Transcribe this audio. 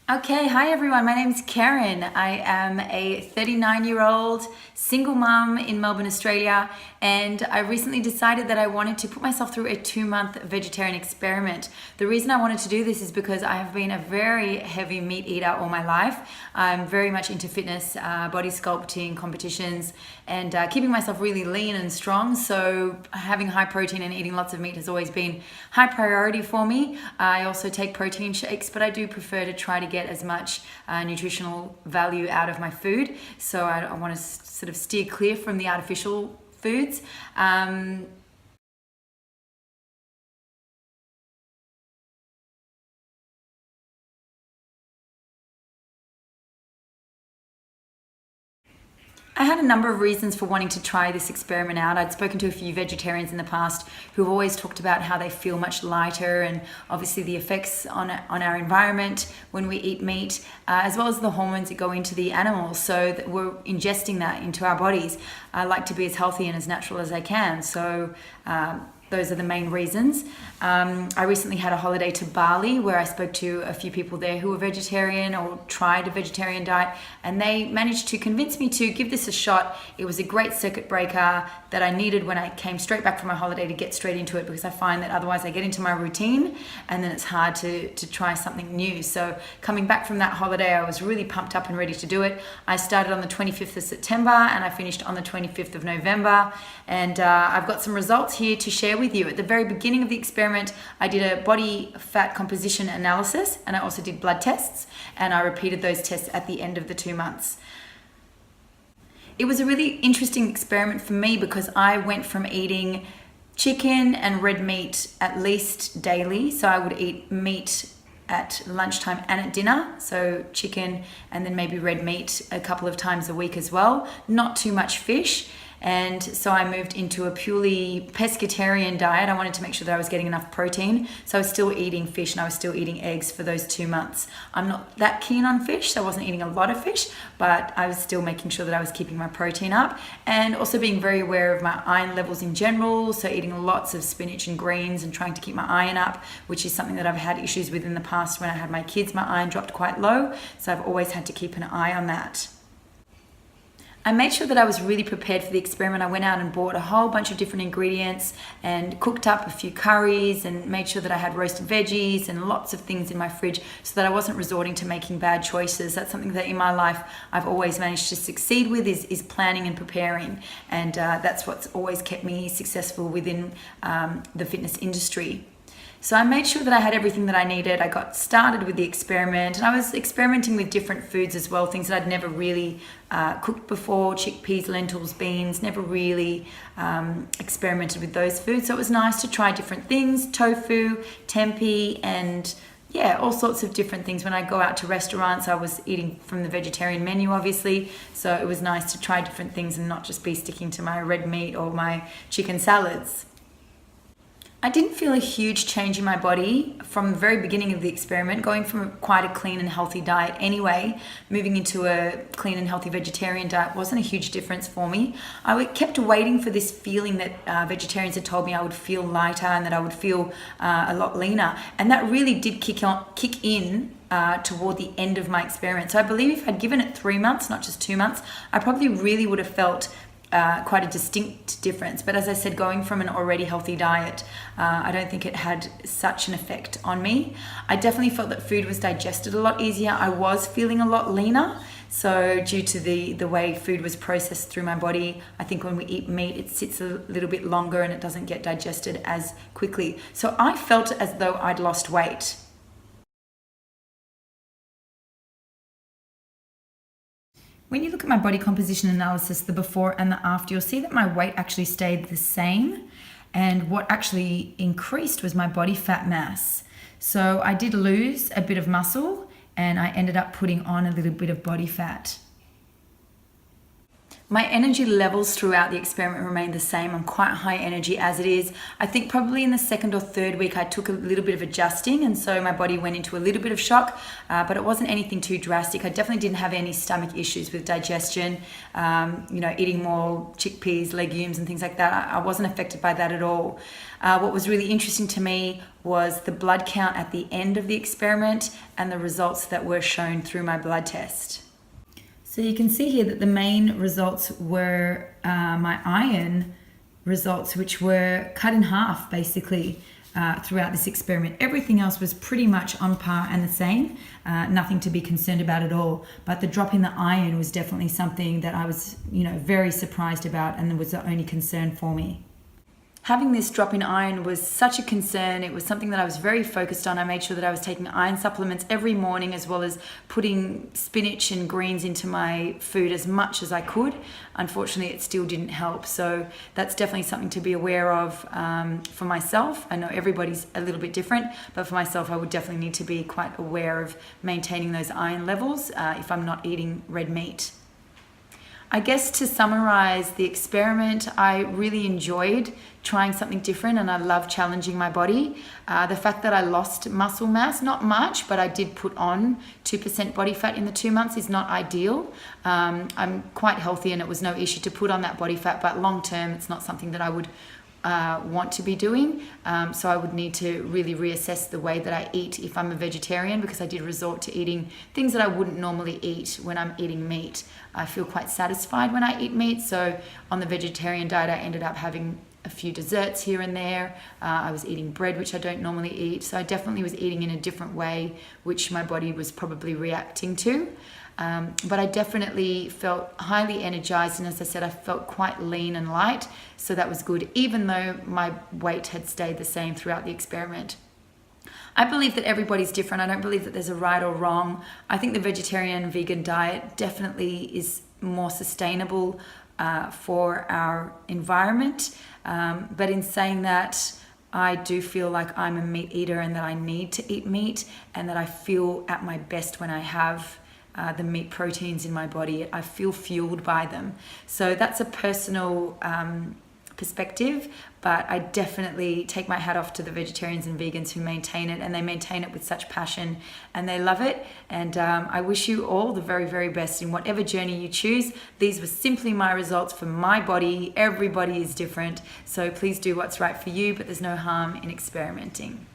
Okay, hi everyone. My name is Karen. I am a 39-year-old single mum in Melbourne, Australia, and I recently decided that I wanted to put myself through a 2-month vegetarian experiment. The reason I wanted to do this is because I have been a very heavy meat eater all my life. I'm very much into fitness, body sculpting, competitions, and keeping myself really lean and strong. So having high protein and eating lots of meat has always been high priority for me. I also take protein shakes, but I do prefer to try to get as much nutritional value out of my food. So I want to sort of steer clear from the artificial foods. I had a number of reasons for wanting to try this experiment out. I'd spoken to a few vegetarians in the past who've always talked about how they feel much lighter, and obviously the effects on our environment when we eat meat, as well as the hormones that go into the animals. So that we're ingesting that into our bodies. I like to be as healthy and as natural as I can. So those are the main reasons. I recently had a holiday to Bali where I spoke to a few people there who were vegetarian or tried a vegetarian diet, and they managed to convince me to give this a shot. It was a great circuit breaker that I needed when I came straight back from my holiday to get straight into it, because I find that otherwise I get into my routine and then it's hard to try something new. So coming back from that holiday, I was really pumped up and ready to do it. I started on the 25th of September and I finished on the 25th of November, and I've got some results here to share with you. At the very beginning of the experiment, I did a body fat composition analysis, and I also did blood tests, and I repeated those tests at the end of the 2 months. It was a really interesting experiment for me because I went from eating chicken and red meat at least daily. So I would eat meat at lunchtime and at dinner, so chicken and then maybe red meat a couple of times a week as well, not too much fish. And so I moved into a purely pescatarian diet. I wanted to make sure that I was getting enough protein. So I was still eating fish and I was still eating eggs for those 2 months. I'm not that keen on fish, so I wasn't eating a lot of fish, but I was still making sure that I was keeping my protein up, and also being very aware of my iron levels in general. So eating lots of spinach and greens and trying to keep my iron up, which is something that I've had issues with in the past. When I had my kids, my iron dropped quite low. So I've always had to keep an eye on that. I made sure that I was really prepared for the experiment. I went out and bought a whole bunch of different ingredients and cooked up a few curries and made sure that I had roasted veggies and lots of things in my fridge so that I wasn't resorting to making bad choices. That's something that in my life I've always managed to succeed with, is planning and preparing. And that's what's always kept me successful within the fitness industry. So I made sure that I had everything that I needed. I got started with the experiment, and I was experimenting with different foods as well, things that I'd never really cooked before: chickpeas, lentils, beans. Never really experimented with those foods. So it was nice to try different things: tofu, tempeh, and yeah, all sorts of different things. When I go out to restaurants, I was eating from the vegetarian menu, obviously. So it was nice to try different things and not just be sticking to my red meat or my chicken salads. I didn't feel a huge change in my body from the very beginning of the experiment. Going from quite a clean and healthy diet anyway, moving into a clean and healthy vegetarian diet wasn't a huge difference for me. I kept waiting for this feeling that vegetarians had told me I would feel lighter and that I would feel a lot leaner. And that really did kick in toward the end of my experiment. So I believe if I'd given it 3 months, not just 2 months, I probably really would have felt quite a distinct difference. But as I said, going from an already healthy diet, I don't think it had such an effect on me. I definitely felt that food was digested a lot easier. I was feeling a lot leaner. So due to the way food was processed through my body, I think when we eat meat, it sits a little bit longer and it doesn't get digested as quickly. So I felt as though I'd lost weight. When you look at my body composition analysis, the before and the after, you'll see that my weight actually stayed the same, and what actually increased was my body fat mass. So I did lose a bit of muscle and I ended up putting on a little bit of body fat. My energy levels throughout the experiment remained the same. I'm quite high energy as it is. I think probably in the second or third week I took a little bit of adjusting, and so my body went into a little bit of shock, but it wasn't anything too drastic. I definitely didn't have any stomach issues with digestion, eating more chickpeas, legumes and things like that. I wasn't affected by that at all. What was really interesting to me was the blood count at the end of the experiment and the results that were shown through my blood test. So you can see here that the main results were my iron results, which were cut in half basically throughout this experiment. Everything else was pretty much on par and the same, nothing to be concerned about at all. But the drop in the iron was definitely something that I was, very surprised about, and was the only concern for me. Having this drop in iron was such a concern. It was something that I was very focused on. I made sure that I was taking iron supplements every morning, as well as putting spinach and greens into my food as much as I could. Unfortunately, it still didn't help. So that's definitely something to be aware of for myself. I know everybody's a little bit different, but for myself, I would definitely need to be quite aware of maintaining those iron levels if I'm not eating red meat. I guess to summarize the experiment, I really enjoyed trying something different, and I love challenging my body. The fact that I lost muscle mass, not much, but I did put on 2% body fat in the 2 months is not ideal. I'm quite healthy and it was no issue to put on that body fat, but long term it's not something that I would want to be doing. So I would need to really reassess the way that I eat if I'm a vegetarian, because I did resort to eating things that I wouldn't normally eat when I'm eating meat. I feel quite satisfied when I eat meat, so on the vegetarian diet I ended up having a few desserts here and there. I was eating bread, which I don't normally eat, so I definitely was eating in a different way, which my body was probably reacting to. But I definitely felt highly energized, and as I said, I felt quite lean and light, so that was good, even though my weight had stayed the same throughout the experiment. I believe that everybody's different. I don't believe that there's a right or wrong. I think the vegetarian and vegan diet definitely is more sustainable for our environment. But in saying that, I do feel like I'm a meat eater and that I need to eat meat, and that I feel at my best when I have the meat proteins in my body. I feel fueled by them. So that's a personal perspective, but I definitely take my hat off to the vegetarians and vegans who maintain it, and they maintain it with such passion and they love it. And I wish you all the very, very best in whatever journey you choose. These were simply my results for my body. Everybody is different, so please do what's right for you, but there's no harm in experimenting.